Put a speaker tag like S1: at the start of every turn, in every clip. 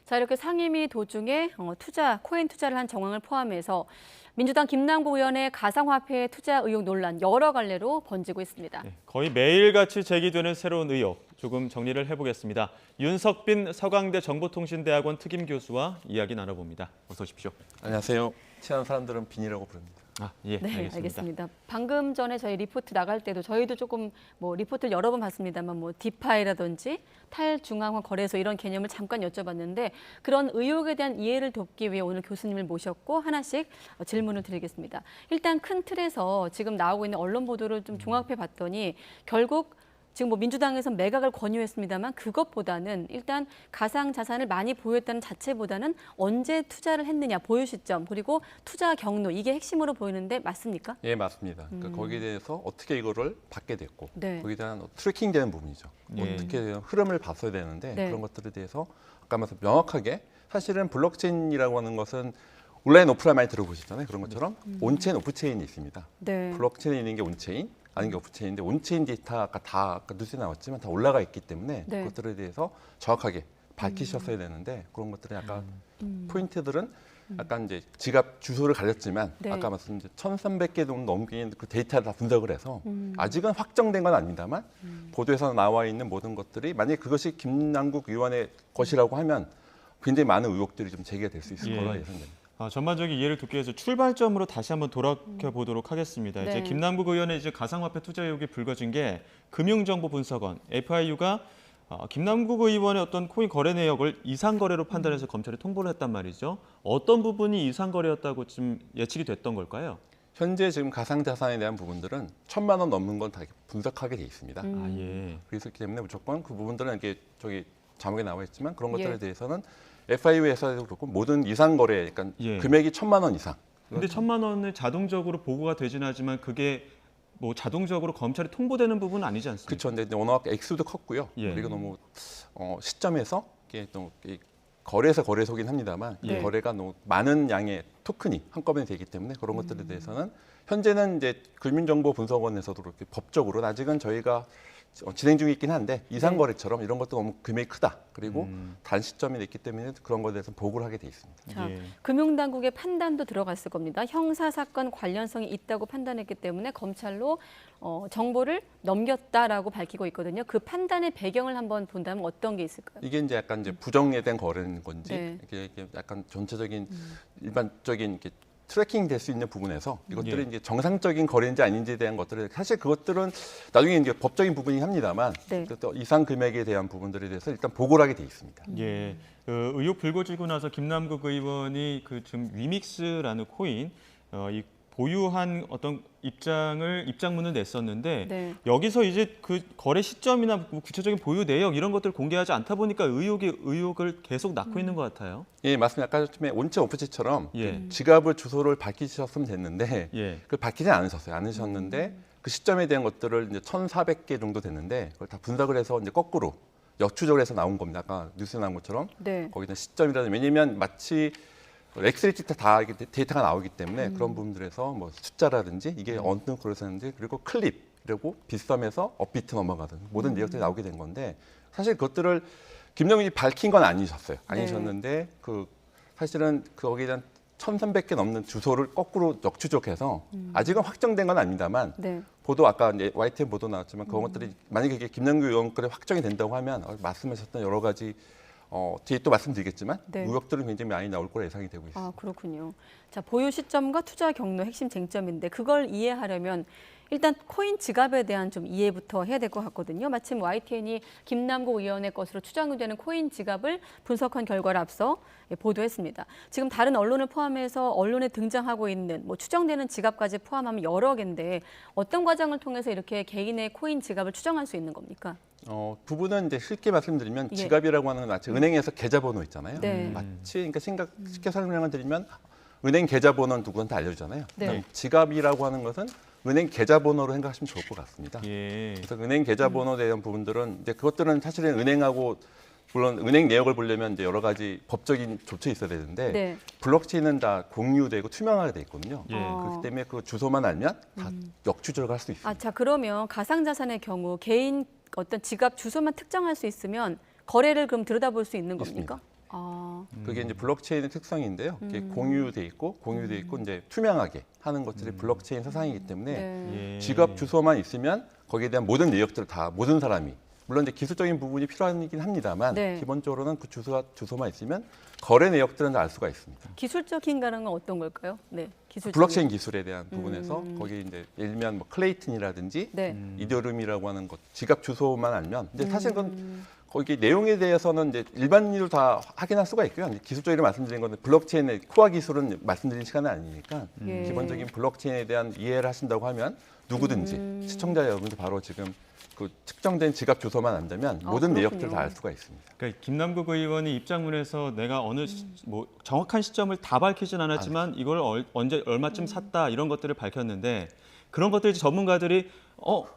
S1: 자, 이렇게 상임위 도중에 코인 투자를 한 정황을 포함해서 민주당 김남국 의원의 가상화폐 투자 의혹 논란 여러 갈래로 번지고 있습니다.
S2: 네, 거의 매일같이 제기되는 새로운 의혹, 조금 정리를 해보겠습니다. 윤석빈 서강대 정보통신대학원 특임교수와 이야기 나눠봅니다. 어서 오십시오.
S3: 안녕하세요. 친한 사람들은 빈이라고 부릅니다.
S2: 예,
S1: 네, 알겠습니다. 방금 전에 저희 리포트 나갈 때도 저희도 조금 리포트를 여러 번 봤습니다만 디파이라든지 탈중앙화 거래소 이런 개념을 잠깐 여쭤봤는데 그런 의혹에 대한 이해를 돕기 위해 오늘 교수님을 모셨고 하나씩 질문을 드리겠습니다. 일단 큰 틀에서 지금 나오고 있는 언론 보도를 좀 종합해 봤더니 결국 지금 민주당에서 매각을 권유했습니다만 그것보다는 일단 가상 자산을 많이 보유했다는 자체보다는 언제 투자를 했느냐, 보유 시점, 그리고 투자 경로 이게 핵심으로 보이는데 맞습니까?
S3: 예, 맞습니다. 그러니까 거기에 대해서 어떻게 이거를 받게 됐고
S1: 네.
S3: 거기에 대한 트래킹되는 부분이죠.
S2: 예.
S3: 어떻게 흐름을 봤어야 되는데
S1: 네.
S3: 그런 것들에 대해서 아까 말씀 명확하게 사실은 블록체인이라고 하는 것은 온라인, 오프라인 많이 들어보시잖아요. 그런 것처럼 온체인, 오프체인이 있습니다.
S1: 네.
S3: 블록체인이 있는 게 온체인, 아닌 게 오프체인인데 온체인 데이터가 다 아까 뉴스에 나왔지만 다 올라가 있기 때문에
S1: 네.
S3: 그것들에 대해서 정확하게 밝히셨어야 되는데 그런 것들이 약간 포인트들은 약간 이제 지갑 주소를 가렸지만
S1: 네.
S3: 아까 말씀드린 1,300개 정도 넘긴 그 데이터를 다 분석을 해서 아직은 확정된 건 아닙니다만 보도에서 나와 있는 모든 것들이 만약에 그것이 김남국 의원의 것이라고 하면 굉장히 많은 의혹들이 좀 제기가 될 수 있을
S2: 예.
S3: 거라 예상됩니다.
S2: 전반적인 이해를 돕기 위해서 출발점으로 다시 한번 돌아가 보도록 하겠습니다.
S1: 네.
S2: 이제 김남국 의원의 가상화폐 투자 의혹이 불거진 게 금융정보분석원 FIU가 김남국 의원의 어떤 코인 거래 내역을 이상 거래로 판단해서 검찰에 통보를 했단 말이죠. 어떤 부분이 이상 거래였다고 지금 예측이 됐던 걸까요?
S3: 현재 지금 가상자산에 대한 부분들은 1,000만 원 넘는 건 다 분석하게 돼 있습니다.
S2: 예.
S3: 그렇기 때문에 무조건 그 부분들은 이렇게 저기 자막에 나와 있지만 그런 것들에
S1: 예.
S3: 대해서는 FIU에서도 그렇고 모든 이상 거래, 그러니까
S2: 예.
S3: 금액이 1,000만 원 이상.
S2: 근데 1,000만 원은 자동적으로 보고가 되지는 하지만 그게 자동적으로 검찰에 통보되는 부분은 아니지 않습니까?
S3: 그렇죠. 근데 워낙 액수도 컸고요.
S2: 예.
S3: 그리고 너무 시점에서 이게 또 거래에서 거래소긴 합니다만
S1: 네.
S3: 이 거래가 너무 많은 양의 토큰이 한꺼번에 되기 때문에 그런 것들에 대해서는 현재는 이제 국민정보분석원에서도 그렇게 법적으로 아직은 저희가 진행 중에 있긴 한데 이상 거래처럼 이런 것도 너무 금액이 크다. 그리고 단 시점이 됐기 때문에 그런 것에 대해서 보고를 하게 돼 있습니다.
S1: 자,
S2: 예.
S1: 금융당국의 판단도 들어갔을 겁니다. 형사사건 관련성이 있다고 판단했기 때문에 검찰로 정보를 넘겼다라고 밝히고 있거든요. 그 판단의 배경을 한번 본다면 어떤 게 있을까요?
S3: 이게 이제 약간 이제 부정에 대한 거래인 건지
S1: 네.
S3: 이게 약간 전체적인 일반적인 이렇게 트래킹 될 수 있는 부분에서 이것들이
S2: 예.
S3: 이제 정상적인 거래인지 아닌지에 대한 것들을 사실 그것들은 나중에 이제 법적인 부분이긴 합니다만
S1: 네.
S3: 또 이상 금액에 대한 부분들에 대해서 일단 보고를 하게 돼 있습니다.
S2: 예, 의혹 불거지고 나서 김남국 의원이 지금 위믹스라는 코인 이 보유한 어떤 입장문을 냈었는데
S1: 네.
S2: 여기서 이제 그 거래 시점이나 구체적인 보유 내역 이런 것들 공개하지 않다 보니까 의혹을 계속 낳고 있는 것 같아요.
S3: 예, 맞습니다. 아까 처음에 온체 오프체처럼
S2: 예.
S3: 지갑을 주소를 밝히셨으면 됐는데
S2: 예.
S3: 그걸 밝히지 않으셨는데 그 시점에 대한 것들을 이제 1,400개 정도 됐는데 그걸 다 분석을 해서 이제 거꾸로 역추적을 해서 나온 겁니다. 아까 뉴스에 나온 것처럼
S1: 네.
S3: 거기는 시점이라든 왜냐면 마치 엑셀 시트 다 데이터가 나오기 때문에 그런 부분들에서 숫자라든지 이게 어느 거래소인지 그리고 클립 그리고 비썸에서 업비트 넘어가든 모든 내역들이 나오게 된 건데 사실 그것들을 김정일이 밝힌 건 아니셨는데 그 사실은 거기에 대한 1,300개 넘는 주소를 거꾸로 역추적해서 아직은 확정된 건 아닙니다만
S1: 네.
S3: 보도 아까 YTN 보도 나왔지만 그런 것들이 만약에 이게 김남국 의원 거래 확정이 된다고 하면 말씀하셨던 여러 가지 뒤에 또 말씀드리겠지만
S1: 네.
S3: 의혹들은 굉장히 많이 나올 거라 예상이 되고 있습니다.
S1: 아, 그렇군요. 자, 보유 시점과 투자 경로 핵심 쟁점인데 그걸 이해하려면 일단 코인 지갑에 대한 좀 이해부터 해야 될 것 같거든요. 마침 YTN이 김남국 의원의 것으로 추정이 되는 코인 지갑을 분석한 결과를 앞서 보도했습니다. 지금 다른 언론을 포함해서 언론에 등장하고 있는 추정되는 지갑까지 포함하면 여러 개인데 어떤 과정을 통해서 이렇게 개인의 코인 지갑을 추정할 수 있는 겁니까?
S3: 부분은 이제 쉽게 말씀드리면
S1: 예.
S3: 지갑이라고 하는 건 마치 은행에서 계좌번호 있잖아요.
S1: 네.
S3: 마치 그러니까 쉽게 설명을 드리면 은행 계좌번호는 누구한테 알려주잖아요.
S1: 네.
S3: 그러니까 지갑이라고 하는 것은 은행 계좌번호로 생각하시면 좋을 것 같습니다.
S2: 예.
S3: 그래서 은행 계좌번호에 대한 부분들은 이제 그것들은 사실은 은행하고 물론 은행 내역을 보려면 이제 여러 가지 법적인 조치가 있어야 되는데
S1: 네.
S3: 블록체인은 다 공유되고 투명하게 돼 있거든요.
S2: 예.
S3: 그렇기 때문에 그 주소만 알면 다 역추적을 할 수 있습니다.
S1: 아, 자, 그러면 가상자산의 경우 개인 어떤 지갑 주소만 특정할 수 있으면 거래를 그럼 들여다볼 수 있는 겁니까? 아,
S3: 그게 이제 블록체인의 특성인데요. 이게 공유돼 있고 이제 투명하게 하는 것들이 블록체인 사상이기 때문에
S1: 네.
S2: 예.
S3: 지갑 주소만 있으면 거기에 대한 모든 내역들을 다 모든 사람이 물론 이제 기술적인 부분이 필요하긴 합니다만
S1: 네.
S3: 기본적으로는 그 주소만 있으면 거래 내역들은 다 알 수가 있습니다.
S1: 기술적인 가능은 어떤 걸까요? 네, 기술적인.
S3: 블록체인 기술에 대한 부분에서 거기 이제 예를 들면 뭐 클레이튼이라든지
S1: 네.
S3: 이더리움이라고 하는 것 지갑 주소만 알면 근데 사실 그건 거기 내용에 대해서는 이제 일반인도 다 확인할 수가 있고요. 이제 기술적으로 말씀드린 건 블록체인의 코어 기술은 말씀드린 시간은 아니니까
S1: 예.
S3: 기본적인 블록체인에 대한 이해를 하신다고 하면 누구든지 시청자 여러분도 바로 지금 그 특정된 지갑 주소만 안다면 모든
S1: 그렇군요.
S3: 내역들을 다 알 수가 있습니다.
S2: 그러니까 김남국 의원이 입장문에서 내가 어느 뭐 정확한 시점을 다 밝히진 않았지만 이걸 언제 얼마쯤 샀다 이런 것들을 밝혔는데 그런 것들이 전문가들이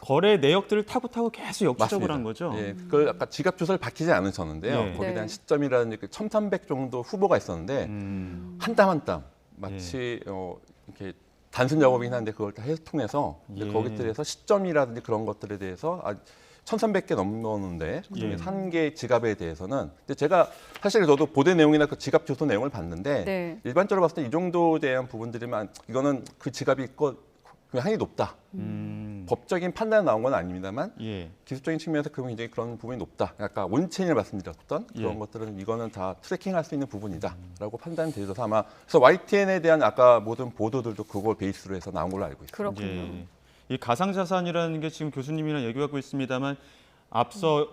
S2: 거래 내역들을 타고 계속 역추적을 한 거죠.
S3: 예, 그걸 아까 지갑 주소를 밝히지 않으셨는데요.
S2: 예.
S3: 거기에
S1: 네.
S3: 대한 시점이라든지 그 1,300 정도 후보가 있었는데 한 땀 한 땀 마치 이렇게 단순 작업이긴 한데 그걸 다 통해서 이제
S2: 예.
S3: 거기들에서 시점이라든지 그런 것들에 대해서 1,300개 넘었는데 그중에
S2: 예.
S3: 한 개 지갑에 대해서는 근데 제가 사실 저도 보도 내용이나 그 지갑 주소 내용을 봤는데
S1: 네.
S3: 일반적으로 봤을 때 이 정도에 대한 부분들이만 이거는 그 지갑이 한이 높다. 법적인 판단이 나온 건 아닙니다만
S2: 예.
S3: 기술적인 측면에서 굉장히 그런 부분이 높다. 아까 온체인을 말씀드렸던 그런
S2: 예.
S3: 것들은 이거는 다 트래킹할 수 있는 부분이다라고 판단이 되셔서 아마 그래서 YTN에 대한 아까 모든 보도들도 그걸 베이스로 해서 나온 걸로 알고 있습니다.
S1: 그렇군요.
S2: 예. 이 가상자산이라는 게 지금 교수님이랑 얘기하고 있습니다만 앞서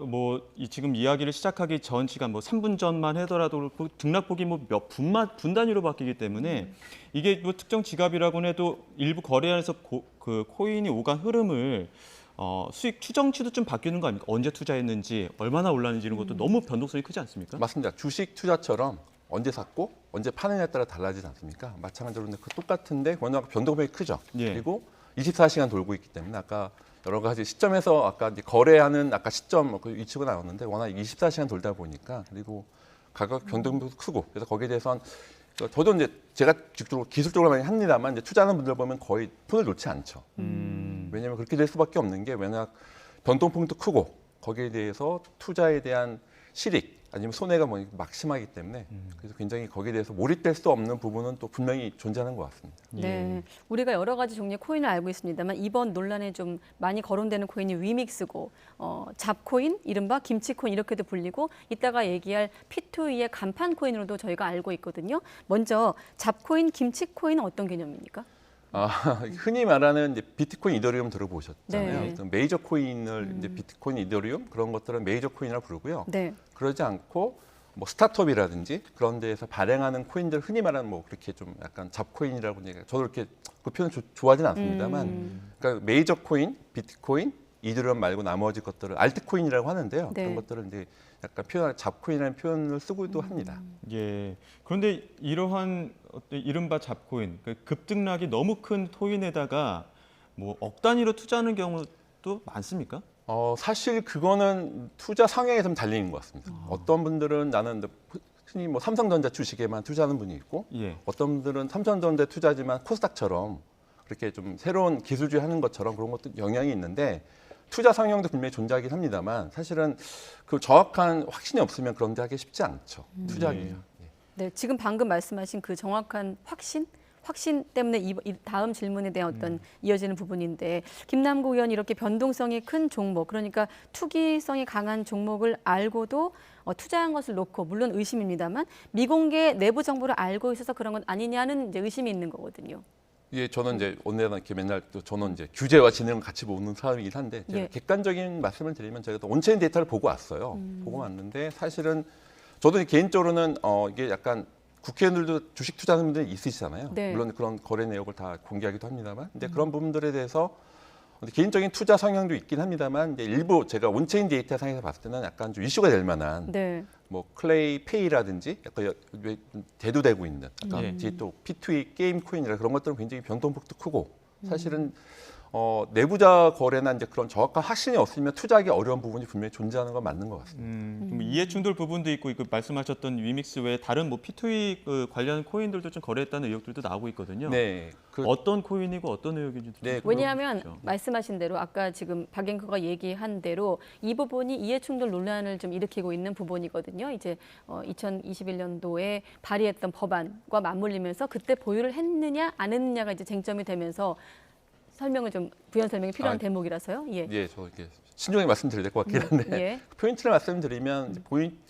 S2: 지금 이야기를 시작하기 전 시간 3분 전만 하더라도 그 등락폭이 몇 분 단위로 바뀌기 때문에 이게 특정 지갑이라고는 해도 일부 거래안에서 그 코인이 오간 흐름을 수익 추정치도 좀 바뀌는 거 아닙니까? 언제 투자했는지 얼마나 올랐는지 이런 것도 너무 변동성이 크지 않습니까?
S3: 맞습니다. 주식 투자처럼 언제 샀고 언제 파느냐에 따라 달라지지 않습니까? 마찬가지로 근데 그 똑같은데 워낙 변동폭이 크죠.
S2: 예.
S3: 그리고 24시간 돌고 있기 때문에 아까 여러 가지 시점에서 아까 이제 거래하는 아까 시점 그 위치가 나왔는데 워낙 24시간 돌다 보니까 그리고 가격 변동도 크고 그래서 거기에 대해서는 저도 이제 제가 기술적으로 많이 합니다만 이제 투자하는 분들 보면 거의 손을 놓지 않죠. 왜냐하면 그렇게 될 수밖에 없는 게 워낙 변동폭도 크고 거기에 대해서 투자에 대한 실익 아니면 손해가 막 심하기 때문에 그래서 굉장히 거기에 대해서 몰입될 수 없는 부분은 또 분명히 존재하는 것 같습니다.
S1: 네, 우리가 여러 가지 종류의 코인을 알고 있습니다만 이번 논란에 좀 많이 거론되는 코인이 위믹스고 잡코인, 이른바 김치코인 이렇게도 불리고 이따가 얘기할 P2E의 간판 코인으로도 저희가 알고 있거든요. 먼저 잡코인, 김치코인은 어떤 개념입니까?
S3: 흔히 말하는 이제 비트코인, 이더리움 들어보셨잖아요.
S1: 네.
S3: 그래서 메이저 코인을 이제 비트코인, 이더리움 그런 것들은 메이저 코인이라고 부르고요.
S1: 네.
S3: 그러지 않고 스타트업이라든지 그런 데에서 발행하는 코인들 흔히 말하는 그렇게 좀 약간 잡코인이라고 얘기해요. 저도 이렇게 그 표현 좋아하지는 않습니다만, 그러니까 메이저 코인, 비트코인, 이더리움 말고 나머지 것들을 알트코인이라고 하는데요.
S1: 네.
S3: 그런 것들을 이제 약간 표현할 잡코인이라는 표현을 쓰고도 합니다.
S2: 예. 그런데 이러한 이른바 잡코인, 급등락이 너무 큰 코인에다가 억 단위로 투자하는 경우도 많습니까?
S3: 사실 그거는 투자 성향에 좀 달리는 것 같습니다. 어떤 분들은 나는 흔히 삼성전자 주식에만 투자하는 분이 있고,
S2: 예.
S3: 어떤 분들은 삼성전자 투자지만 코스닥처럼 그렇게 좀 새로운 기술주의 하는 것처럼 그런 것도 영향이 있는데 투자 성향도 분명히 존재하긴 합니다만 사실은 그 정확한 확신이 없으면 그런 데 하기 쉽지 않죠. 투자하기가.
S1: 네, 지금 방금 말씀하신 그 정확한 확신 때문에 이 다음 질문에 대한 어떤 이어지는 부분인데 김남국 의원이 이렇게 변동성이 큰 종목 그러니까 투기성이 강한 종목을 알고도 투자한 것을 놓고 물론 의심입니다만 미공개 내부 정보를 알고 있어서 그런 건 아니냐는 이제 의심이 있는 거거든요.
S3: 예, 저는 이제 언제나 이렇게 맨날 또 저는 이제 규제와 진행을 같이 보는 사람이긴 한데 제가
S1: 예.
S3: 객관적인 말씀을 드리면 제가 또 온체인 데이터를 보고 왔어요. 보고 왔는데 사실은 저도 개인적으로는 이게 약간 국회의원들도 주식 투자하는 분들이 있으시잖아요.
S1: 네.
S3: 물론 그런 거래 내역을 다 공개하기도 합니다만, 근데 그런 부분들에 대해서 개인적인 투자 성향도 있긴 합니다만, 이제 일부 제가 온체인 데이터 상에서 봤을 때는 약간 좀 이슈가 될 만한
S1: 네.
S3: 클레이 페이라든지 약간 대두되고 있는
S2: 예.
S3: 뒤에 또 P2E 게임 코인이라 그런 것들은 굉장히 변동폭도 크고 사실은 내부자 거래나 이제 그런 정확한 확신이 없으면 투자하기 어려운 부분이 분명히 존재하는 건 맞는 것 같습니다.
S2: 그럼 이해 충돌 부분도 있고 그 말씀하셨던 위믹스 외에 다른 뭐 P2E 그 관련 코인들도 좀 거래했다는 의혹들도 나오고 있거든요.
S3: 네,
S2: 어떤 코인이고 어떤 의혹인지 좀
S3: 네,
S1: 왜냐하면
S2: 그렇죠.
S1: 말씀하신 대로 아까 지금 박 앵커가 얘기한 대로 이 부분이 이해충돌 논란을 좀 일으키고 있는 부분이거든요. 이제 2021년도에 발의했던 법안과 맞물리면서 그때 보유를 했느냐 안 했느냐가 이제 쟁점이 되면서 설명을 좀 부연 설명이 필요한 대목이라서요. 예.
S3: 예, 저 이렇게 신중히 말씀드려야 될 것 같긴 한데
S1: 예.
S3: 포인트를 말씀드리면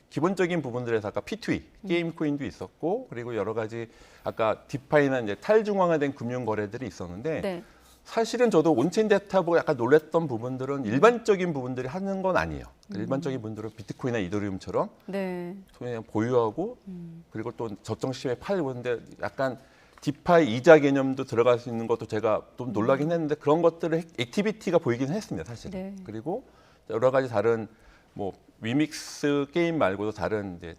S3: 기본적인 부분들에서 아까 P2E 게임 코인도 있었고 그리고 여러 가지 아까 디파이나 이제 탈중앙화된 금융 거래들이 있었는데
S1: 네.
S3: 사실은 저도 온체인 데이터 보고 약간 놀랐던 부분들은 일반적인 부분들이 하는 건 아니에요. 일반적인 분들은 비트코인이나 이더리움처럼
S1: 네.
S3: 그냥 보유하고 그리고 또 적정 시점에 팔고 근데 약간 디파이 이자 개념도 들어갈 수 있는 것도 제가 좀 놀라긴 했는데 그런 것들을 액티비티가 보이긴 했습니다, 사실.
S1: 네.
S3: 그리고 여러 가지 다른 뭐 위믹스 게임 말고도 다른 이제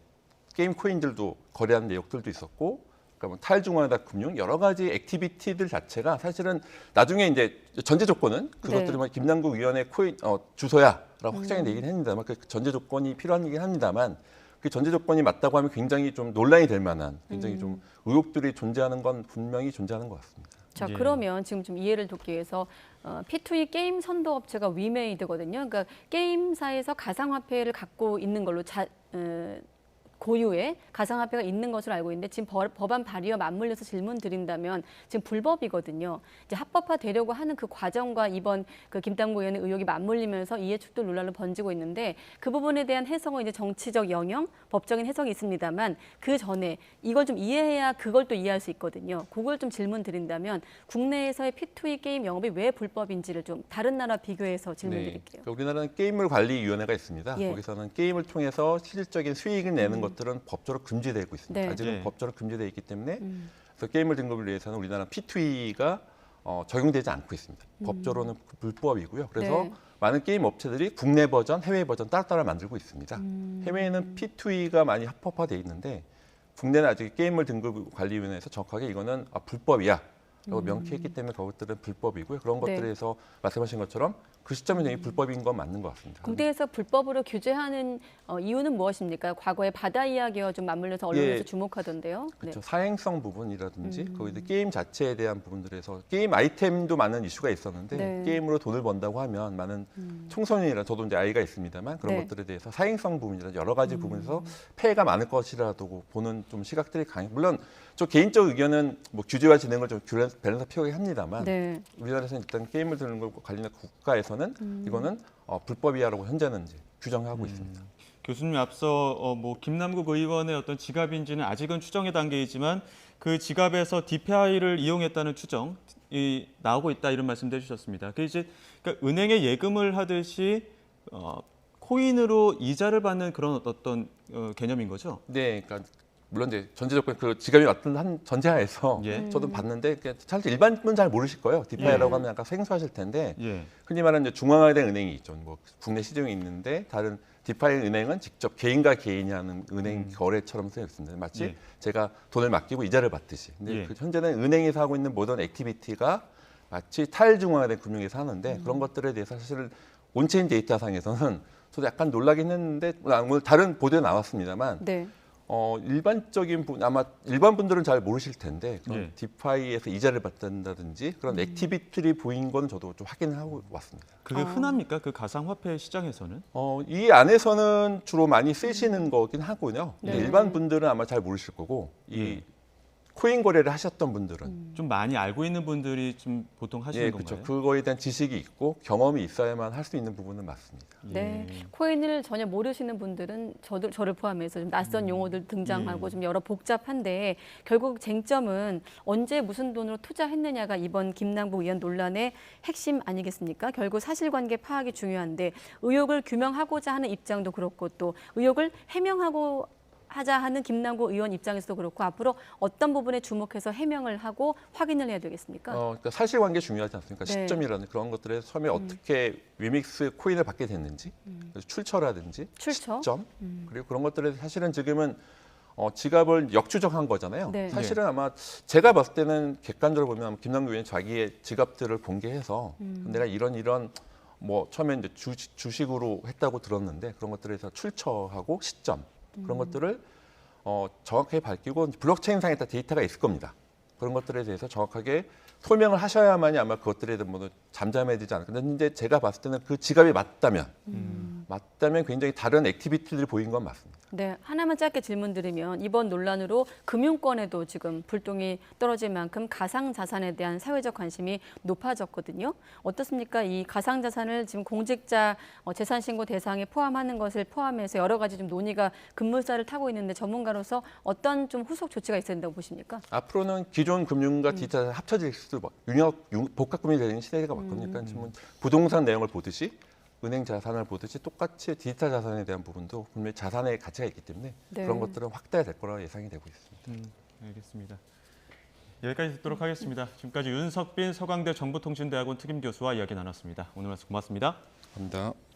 S3: 게임 코인들도 거래하는 내역들도 있었고, 그러니까 뭐 탈중앙화 금융 여러 가지 액티비티들 자체가 사실은 나중에 이제 전제 조건은 그것들이 뭐 김남국 위원회 코인 주소야라고 확정이 되긴 했습니다만 그 전제 조건이 필요하긴 합니다만. 그 전제 조건이 맞다고 하면 굉장히 좀 논란이 될 만한 굉장히 좀 의혹들이 존재하는 건 분명히 존재하는 것 같습니다.
S1: 자,
S2: 예.
S1: 그러면 지금 좀 이해를 돕기 위해서 P2E 게임 선도 업체가 위메이드거든요. 그러니까 게임사에서 가상화폐를 갖고 있는 걸로 고유의 가상화폐가 있는 것으로 알고 있는데 지금 법안 발의와 맞물려서 질문 드린다면 지금 불법이거든요. 이제 합법화되려고 하는 그 과정과 이번 그 김남국 의원의 의혹이 맞물리면서 이해충돌 논란을 번지고 있는데 그 부분에 대한 해석은 이제 정치적 영역, 법적인 해석이 있습니다만 그 전에 이걸 좀 이해해야 그걸 또 이해할 수 있거든요. 그걸 좀 질문 드린다면 국내에서의 P2E 게임 영업이 왜 불법인지를 좀 다른 나라 비교해서 질문 드릴게요.
S3: 그러니까 우리나라는 게임물관리위원회가 있습니다.
S1: 예.
S3: 거기서는 게임을 통해서 실질적인 수익을 내는 것들은 법적으로 금지되고 있습니다.
S1: 네.
S3: 아직은
S2: 예.
S3: 법적으로 금지되어 있기 때문에 그래서 게임을 등급을 위해서는 우리나라 P2E가 적용되지 않고 있습니다. 법적으로는 불법이고요. 그래서
S1: 네.
S3: 많은 게임 업체들이 국내 버전, 해외 버전 따로따로 만들고 있습니다. 해외에는 P2E가 많이 합법화되어 있는데 국내는 아직 게임물 등급관리위원회에서 정확하게 이거는 불법이야. 라고 명쾌했기 때문에 그것들은 불법이고요. 그런
S1: 네.
S3: 것들에서 말씀하신 것처럼 그 시점에 되게 불법인 건 맞는 것 같습니다.
S1: 국내에서 불법으로 규제하는 이유는 무엇입니까? 과거에 바다 이야기와 좀 맞물려서 언론에서
S3: 예.
S1: 주목하던데요.
S3: 그렇죠. 사행성 부분이라든지 거기서 게임 자체에 대한 부분들에서 게임 아이템도 많은 이슈가 있었는데
S1: 네.
S3: 게임으로 돈을 번다고 하면 많은 청소년이라 저도 이제 아이가 있습니다만 그런
S1: 네.
S3: 것들에 대해서 사행성 부분이라 여러 가지 부분에서 폐해가 많을 것이라고 보는 좀 시각들이 물론 저 개인적 의견은 뭐 규제와 진행을 좀 밸런스 필요하게 합니다만
S1: 네.
S3: 우리나라에서는 일단 게임을 드는 걸 관련한 국가에서는 이거는 불법이야라고 현재는 이제 규정하고 있습니다.
S2: 교수님 앞서 뭐 김남국 의원의 어떤 지갑인지는 아직은 추정의 단계이지만 그 지갑에서 DPI를 이용했다는 추정이 나오고 있다 이런 말씀도 해주셨습니다. 그 이제 그러니까 은행에 예금을 하듯이 코인으로 이자를 받는 그런 어떤 개념인 거죠?
S3: 네, 그러니까 물론 이제 전제 조건 그 지갑이 왔던 한 전제하에서
S2: 예.
S3: 저도 봤는데 사실 일반분은 잘 모르실 거예요. 디파이라고 하면 약간 생소하실 텐데
S2: 예.
S3: 흔히 말하는 이제 중앙화된 은행이 있죠. 뭐 국내 시중에 있는데 다른 디파이 은행은 직접 개인과 개인이 하는 은행 거래처럼 쓰여 있습니다. 마치
S2: 예.
S3: 제가 돈을 맡기고 이자를 받듯이. 근데
S2: 예.
S3: 그 현재는 은행에서 하고 있는 모든 액티비티가 마치 탈중앙화된 금융에서 하는데 그런 것들에 대해서 사실 온체인 데이터상에서는 저도 약간 놀라긴 했는데 오늘 다른 보도에 나왔습니다만
S1: 네.
S3: 일반적인 아마 일반 분들은 잘 모르실 텐데 그런
S2: 예.
S3: 디파이에서 이자를 받는다든지 그런 액티비티를 보인 건 저도 좀 확인하고 왔습니다.
S2: 그게 흔합니까? 그 가상화폐 시장에서는?
S3: 이 안에서는 주로 많이 쓰시는 거긴 하고요. 근데
S1: 네.
S3: 일반 분들은 아마 잘 모르실 거고 이 코인 거래를 하셨던 분들은
S2: 좀 많이 알고 있는 분들이 좀 보통 하시는
S3: 예,
S2: 건가요?
S3: 그렇죠. 그거에 대한 지식이 있고 경험이 있어야만 할 수 있는 부분은 맞습니다.
S1: 네, 코인을 전혀 모르시는 분들은 저를 포함해서 좀 낯선 용어들 등장하고 좀 여러 복잡한데 결국 쟁점은 언제 무슨 돈으로 투자했느냐가 이번 김남국 의원 논란의 핵심 아니겠습니까? 결국 사실관계 파악이 중요한데 의혹을 규명하고자 하는 입장도 그렇고 또 의혹을 해명하고 하자 하는 김남국 의원 입장에서도 그렇고 앞으로 어떤 부분에 주목해서 해명을 하고 확인을 해야 되겠습니까?
S3: 그러니까 사실관계 중요하지 않습니까?
S1: 네.
S3: 시점이라는 그런 것들에 처음에 어떻게 위믹스 코인을 받게 됐는지, 그래서 출처라든지
S1: 출처?
S3: 시점, 그리고 그런 것들에 사실은 지금은 지갑을 역추적한 거잖아요.
S1: 네.
S3: 사실은 아마 제가 봤을 때는 객관적으로 보면 아마 김남국 의원이 자기의 지갑들을 공개해서 내가 이런 뭐 처음에 이제 주식으로 했다고 들었는데 그런 것들에서 출처하고 시점 그런 것들을 정확하게 밝히고 블록체인상에 다 데이터가 있을 겁니다. 그런 것들에 대해서 정확하게 설명을 하셔야만이 아마 그것들에 대한 뭐 잠잠해지지 않을까. 근데 제가 봤을 때는 그 지갑이 맞다면 굉장히 다른 액티비티들이 보인 건 맞습니다.
S1: 네, 하나만 짧게 질문드리면 이번 논란으로 금융권에도 지금 불똥이 떨어질 만큼 가상자산에 대한 사회적 관심이 높아졌거든요. 어떻습니까? 이 가상자산을 지금 공직자 재산신고 대상에 포함하는 것을 포함해서 여러 가지 좀 논의가 급물살을 타고 있는데 전문가로서 어떤 좀 후속 조치가 있어야 된다고 보십니까?
S3: 앞으로는 기존 금융과 디지털 합쳐질 수도 복합금융이 되는 시대가 왔거든요. 지금 부동산 내용을 보듯이 은행 자산을 보듯이 똑같이 디지털 자산에 대한 부분도 분명히 자산의 가치가 있기 때문에
S1: 네.
S3: 그런 것들은 확대될 거라 예상이 되고 있습니다.
S2: 알겠습니다. 여기까지 듣도록 하겠습니다. 지금까지 윤석빈 서강대 정보통신대학원 특임교수와 이야기 나눴습니다. 오늘 말씀 고맙습니다.
S3: 감사합니다.